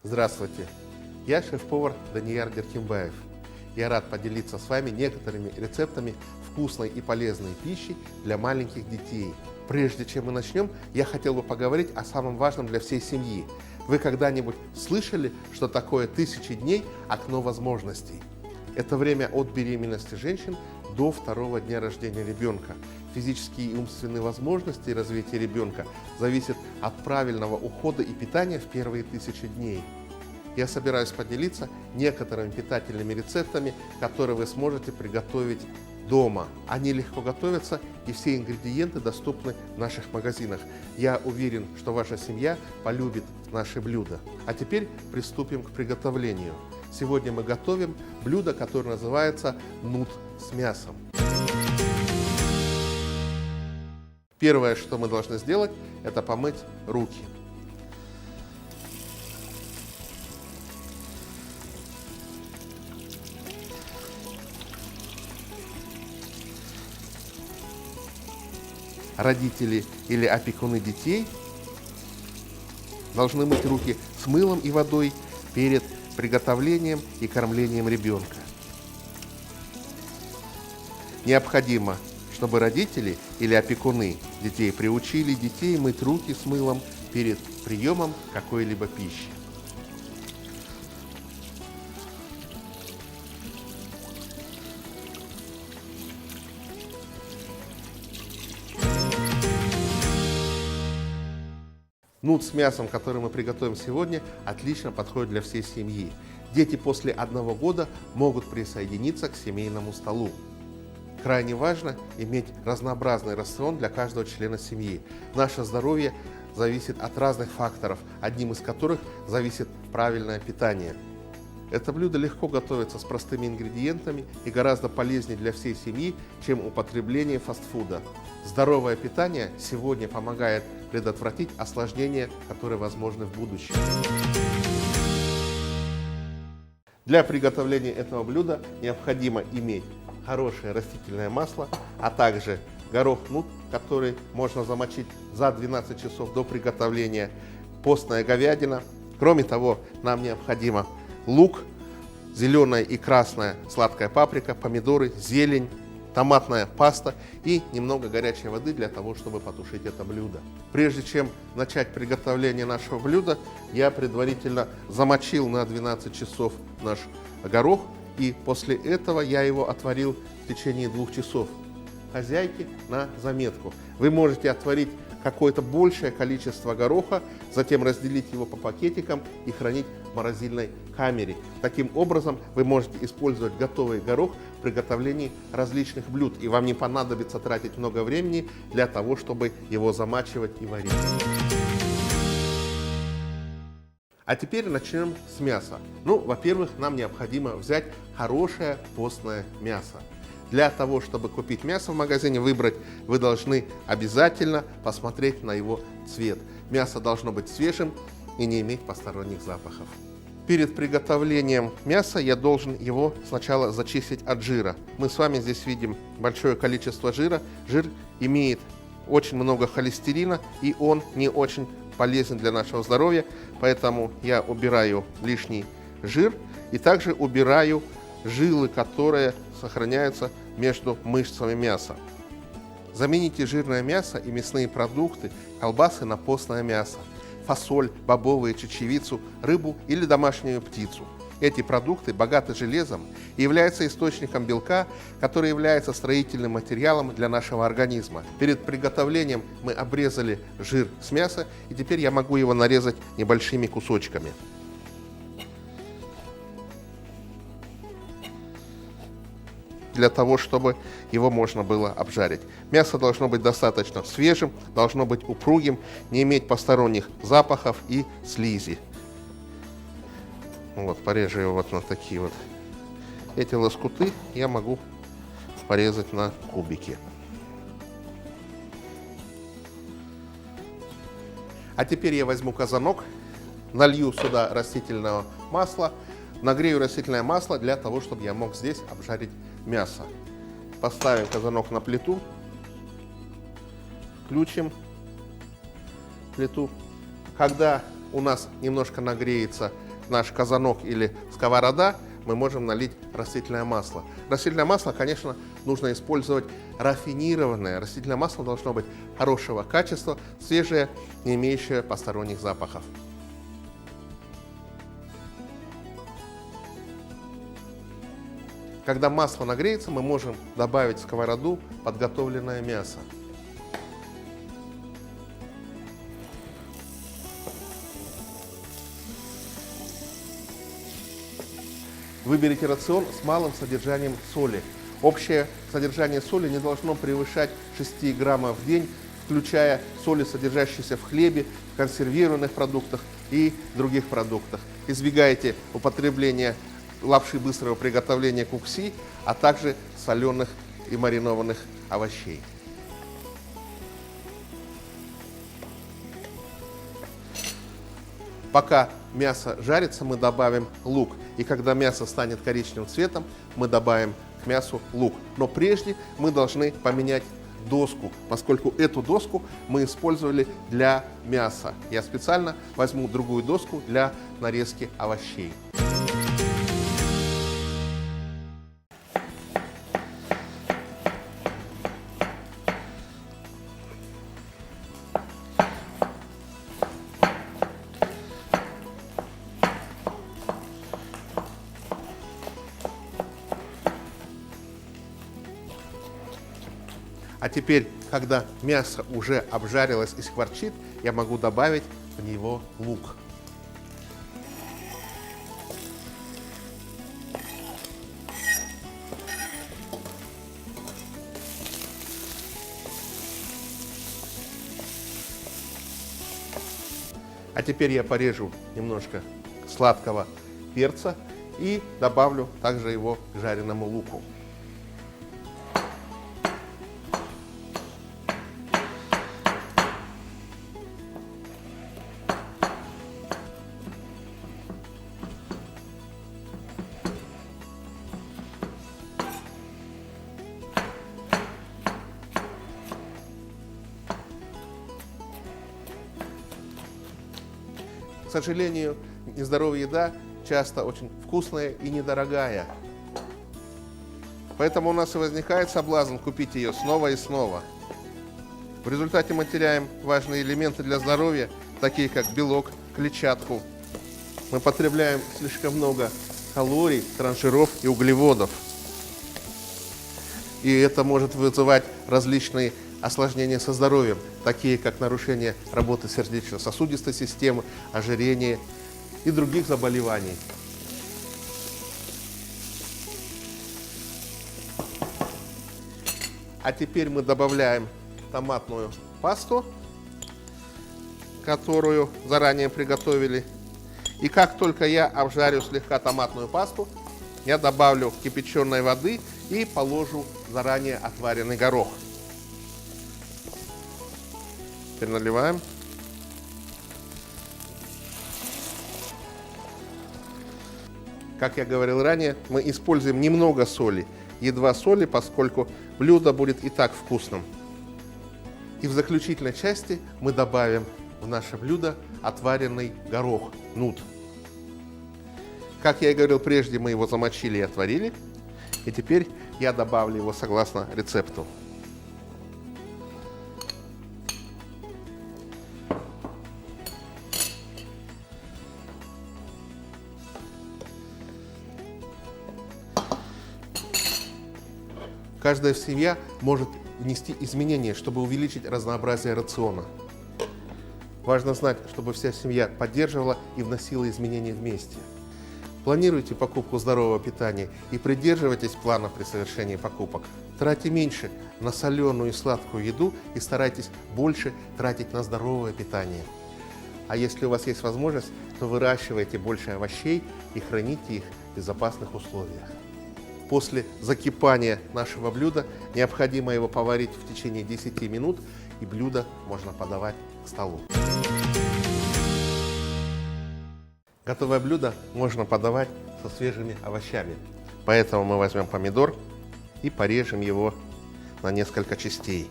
Здравствуйте, я шеф-повар Данияр Геркимбаев. Я рад поделиться с вами некоторыми рецептами вкусной и полезной пищи для маленьких детей. Прежде чем мы начнем, я хотел бы поговорить о самом важном для всей семьи. Вы когда-нибудь слышали, что такое 1000 дней окно возможностей? Это время от беременности женщин до 2-го дня рождения ребенка. Физические и умственные возможности развития ребенка зависят от правильного ухода и питания в первые 1000 дней. Я собираюсь поделиться некоторыми питательными рецептами, которые вы сможете приготовить дома. Они легко готовятся, и все ингредиенты доступны в наших магазинах. Я уверен, что ваша семья полюбит наши блюда. А теперь приступим к приготовлению. Сегодня мы готовим блюдо, которое называется нут с мясом. Первое, что мы должны сделать, это помыть руки. Родители или опекуны детей должны мыть руки с мылом и водой перед приготовлением и кормлением ребенка. Необходимо, чтобы родители или опекуны детей приучили детей мыть руки с мылом перед приемом какой-либо пищи. Нут с мясом, который мы приготовим сегодня, отлично подходит для всей семьи. Дети после 1 года могут присоединиться к семейному столу. Крайне важно иметь разнообразный рацион для каждого члена семьи. Наше здоровье зависит от разных факторов, одним из которых зависит правильное питание. Это блюдо легко готовится с простыми ингредиентами и гораздо полезнее для всей семьи, чем употребление фастфуда. Здоровое питание сегодня помогает предотвратить осложнения, которые возможны в будущем. Для приготовления этого блюда необходимо иметь хорошее растительное масло, а также горох нут, который можно замочить за 12 часов до приготовления, постная говядина. Кроме того, нам необходимо лук, зеленая и красная сладкая паприка, помидоры, зелень, томатная паста и немного горячей воды для того, чтобы потушить это блюдо. Прежде чем начать приготовление нашего блюда, я предварительно замочил на 12 часов наш горох, и после этого я его отварил в течение 2 часов. Хозяйки, на заметку. Вы можете отварить какое-то большее количество гороха, затем разделить его по пакетикам и хранить в морозильной камере. Таким образом, вы можете использовать готовый горох в приготовлении различных блюд, и вам не понадобится тратить много времени для того, чтобы его замачивать и варить. А теперь начнем с мяса. Во-первых, нам необходимо взять хорошее постное мясо. Для того, чтобы купить мясо в магазине, вы должны обязательно посмотреть на его цвет. Мясо должно быть свежим и не иметь посторонних запахов. Перед приготовлением мяса я должен его сначала зачистить от жира. Мы с вами здесь видим большое количество жира. Жир имеет очень много холестерина, и он не очень полезен для нашего здоровья, поэтому я убираю лишний жир и также убираю жилы, которые сохраняются между мышцами мяса. Замените жирное мясо и мясные продукты, колбасы на постное мясо, фасоль, бобовые, чечевицу, рыбу или домашнюю птицу. Эти продукты богаты железом и являются источником белка, который является строительным материалом для нашего организма. Перед приготовлением мы обрезали жир с мяса, и теперь я могу его нарезать небольшими кусочками. Для того, чтобы его можно было обжарить. Мясо должно быть достаточно свежим, должно быть упругим, не иметь посторонних запахов и слизи. Порежу его вот на такие вот. Эти лоскуты я могу порезать на кубики. А теперь я возьму казанок, налью сюда растительного масла, нагрею растительное масло для того, чтобы я мог здесь обжарить мясо. Поставим казанок на плиту, включим плиту. Когда у нас немножко нагреется в наш казанок или сковорода, мы можем налить растительное масло. Растительное масло, конечно, нужно использовать рафинированное. Растительное масло должно быть хорошего качества, свежее, не имеющее посторонних запахов. Когда масло нагреется, мы можем добавить в сковороду подготовленное мясо. Выберите рацион с малым содержанием соли. Общее содержание соли не должно превышать 6 граммов в день, включая соли, содержащиеся в хлебе, консервированных продуктах и других продуктах. Избегайте употребления лапши быстрого приготовления кукси, а также соленых и маринованных овощей. Пока мясо жарится, мы добавим лук. И когда мясо станет коричневым цветом, мы добавим к мясу лук. Но прежде мы должны поменять доску, поскольку эту доску мы использовали для мяса. Я специально возьму другую доску для нарезки овощей. А теперь, когда мясо уже обжарилось и скворчит, я могу добавить в него лук. А теперь я порежу немножко сладкого перца и добавлю также его к жареному луку. К сожалению, нездоровая еда часто очень вкусная и недорогая. Поэтому у нас и возникает соблазн купить ее снова и снова. В результате мы теряем важные элементы для здоровья, такие как белок, клетчатку. Мы потребляем слишком много калорий, трансжиров и углеводов. И это может вызывать различные осложнения со здоровьем, такие как нарушение работы сердечно-сосудистой системы, ожирение и других заболеваний. А теперь мы добавляем томатную пасту, которую заранее приготовили. И как только я обжарю слегка томатную пасту, я добавлю кипяченой воды и положу заранее отваренный горох. Теперь наливаем. Как я говорил ранее, мы используем немного соли, едва соли, поскольку блюдо будет и так вкусным. И в заключительной части мы добавим в наше блюдо отваренный горох, нут. Как я и говорил прежде, мы его замочили и отварили. И теперь я добавлю его согласно рецепту. Каждая семья может внести изменения, чтобы увеличить разнообразие рациона. Важно знать, чтобы вся семья поддерживала и вносила изменения вместе. Планируйте покупку здорового питания и придерживайтесь плана при совершении покупок. Тратьте меньше на соленую и сладкую еду и старайтесь больше тратить на здоровое питание. А если у вас есть возможность, то выращивайте больше овощей и храните их в безопасных условиях. После закипания нашего блюда необходимо его поварить в течение 10 минут, и блюдо можно подавать к столу. Готовое блюдо можно подавать со свежими овощами. Поэтому мы возьмем помидор и порежем его на несколько частей.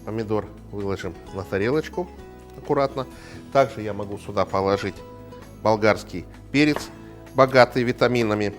Помидор выложим на тарелочку аккуратно. Также я могу сюда положить болгарский перец, богатый витаминами.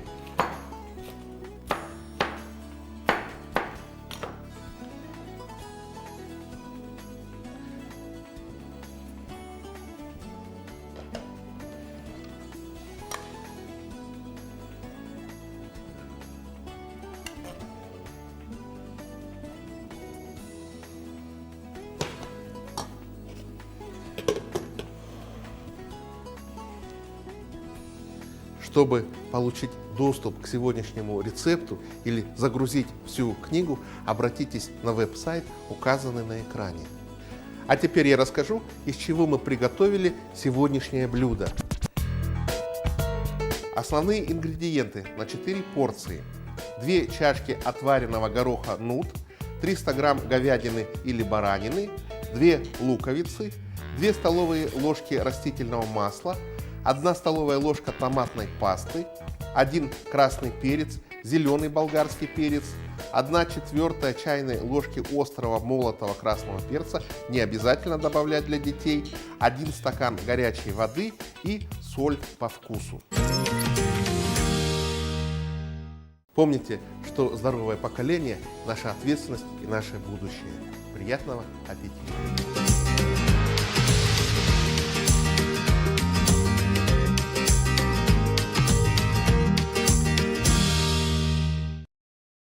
Чтобы получить доступ к сегодняшнему рецепту или загрузить всю книгу, обратитесь на веб-сайт, указанный на экране. А теперь я расскажу, из чего мы приготовили сегодняшнее блюдо. Основные ингредиенты на 4 порции. 2 чашки отваренного гороха нут, 300 грамм говядины или баранины, 2 луковицы, 2 столовые ложки растительного масла, 1 столовая ложка томатной пасты, 1 красный перец, зеленый болгарский перец, 1/4 чайной ложки острого молотого красного перца, не обязательно добавлять для детей, 1 стакан горячей воды и соль по вкусу. Помните, что здоровое поколение – наша ответственность и наше будущее. Приятного аппетита!